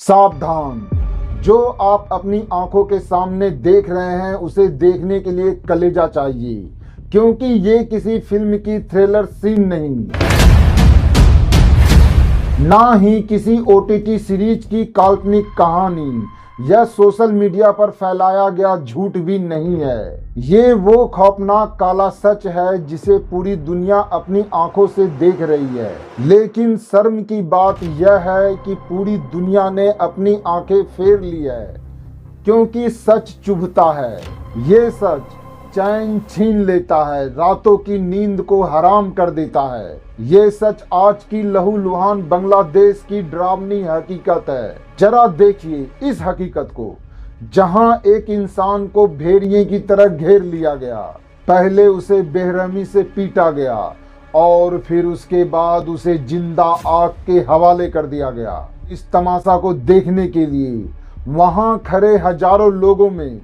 सावधान, जो आप अपनी आंखों के सामने देख रहे हैं उसे देखने के लिए कलेजा चाहिए, क्योंकि ये किसी फिल्म की थ्रिलर सीन नहीं, ना ही किसी ओटीटी सीरीज की काल्पनिक कहानी या सोशल मीडिया पर फैलाया गया झूठ भी नहीं है। ये वो खौफनाक काला सच है जिसे पूरी दुनिया अपनी आंखों से देख रही है। लेकिन शर्म की बात यह है कि पूरी दुनिया ने अपनी आंखें फेर ली है, क्योंकि सच चुभता है। ये सच चैन छीन लेता है, रातों की नींद को हराम कर देता है। ये सच आज की लहूलुहान बांग्लादेश की डरावनी हकीकत है। जरा देखिए इस हकीकत को, जहां एक इंसान को भेड़िए की तरह घेर लिया गया। पहले उसे बेरहमी से पीटा गया और फिर उसके बाद उसे जिंदा आग के हवाले कर दिया गया। इस तमाशा को देखने के लिए वहां खड़े हजारों लोगों में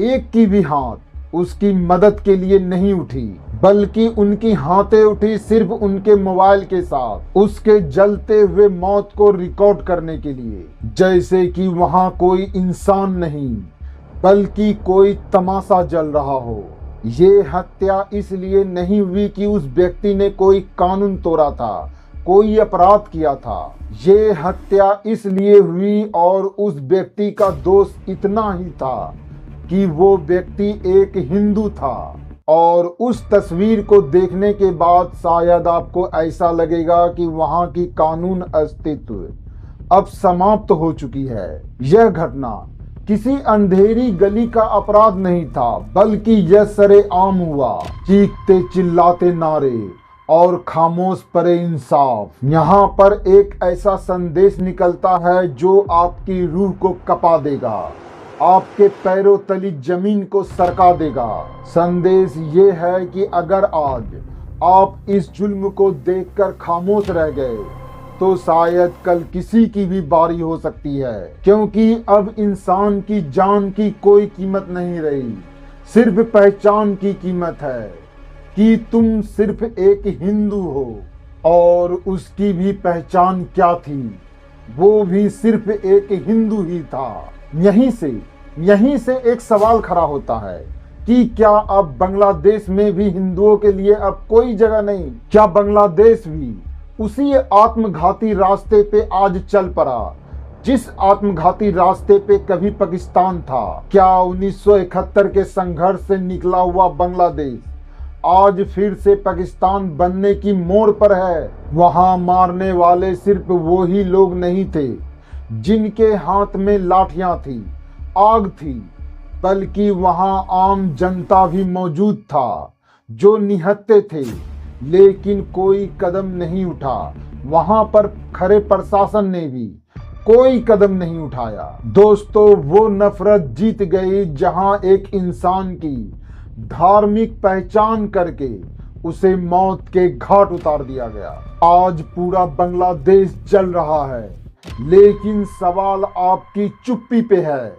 एक की भी हाथ उसकी मदद के लिए नहीं उठी, बल्कि उनकी हाथें उठी सिर्फ उनके मोबाइल के साथ उसके जलते हुए मौत को रिकॉर्ड करने के लिए, जैसे कि वहां कोई इंसान नहीं बल्कि कोई तमाशा जल रहा हो। ये हत्या इसलिए नहीं हुई कि उस व्यक्ति ने कोई कानून तोड़ा था, कोई अपराध किया था। ये हत्या इसलिए हुई और उस व्यक्ति का दोष इतना ही था कि वो व्यक्ति एक हिंदू था। और उस तस्वीर को देखने के बाद शायद आपको ऐसा लगेगा कि वहां की कानून अस्तित्व अब समाप्त हो चुकी है। यह घटना किसी अंधेरी गली का अपराध नहीं था, बल्कि यह सरेआम हुआ। चीखते चिल्लाते नारे और खामोश परे इंसाफ। यहाँ पर एक ऐसा संदेश निकलता है जो आपकी रूह को कपा देगा, आपके पैरों तली जमीन को सरका देगा। संदेश ये है कि अगर आज आप इस जुल्म को देखकर खामोश रह गए तो शायद कल किसी की भी बारी हो सकती है, क्योंकि अब इंसान की जान की कोई कीमत नहीं रही। सिर्फ पहचान की कीमत है कि तुम सिर्फ एक हिंदू हो। और उसकी भी पहचान क्या थी, वो भी सिर्फ एक हिंदू ही था। यहीं से एक सवाल खड़ा होता है कि क्या अब बांग्लादेश में भी हिंदुओं के लिए अब कोई जगह नहीं? क्या बांग्लादेश भी उसी आत्मघाती रास्ते पे आज चल पड़ा जिस आत्मघाती रास्ते पे कभी पाकिस्तान था? क्या 1971 के संघर्ष से निकला हुआ बांग्लादेश आज फिर से पाकिस्तान बनने की मोड़ पर है? वहां मारने वाले सिर्फ वो ही लोग नहीं थे जिनके हाथ में लाठियां थी, आग थी, बल्कि वहां आम जनता भी मौजूद था जो निहत्थे थे, लेकिन कोई कदम नहीं उठा। वहां पर खड़े प्रशासन ने भी कोई कदम नहीं उठाया। दोस्तों, वो नफरत जीत गई जहां एक इंसान की धार्मिक पहचान करके उसे मौत के घाट उतार दिया गया। आज पूरा बांग्लादेश जल रहा है, लेकिन सवाल आपकी चुप्पी पे है।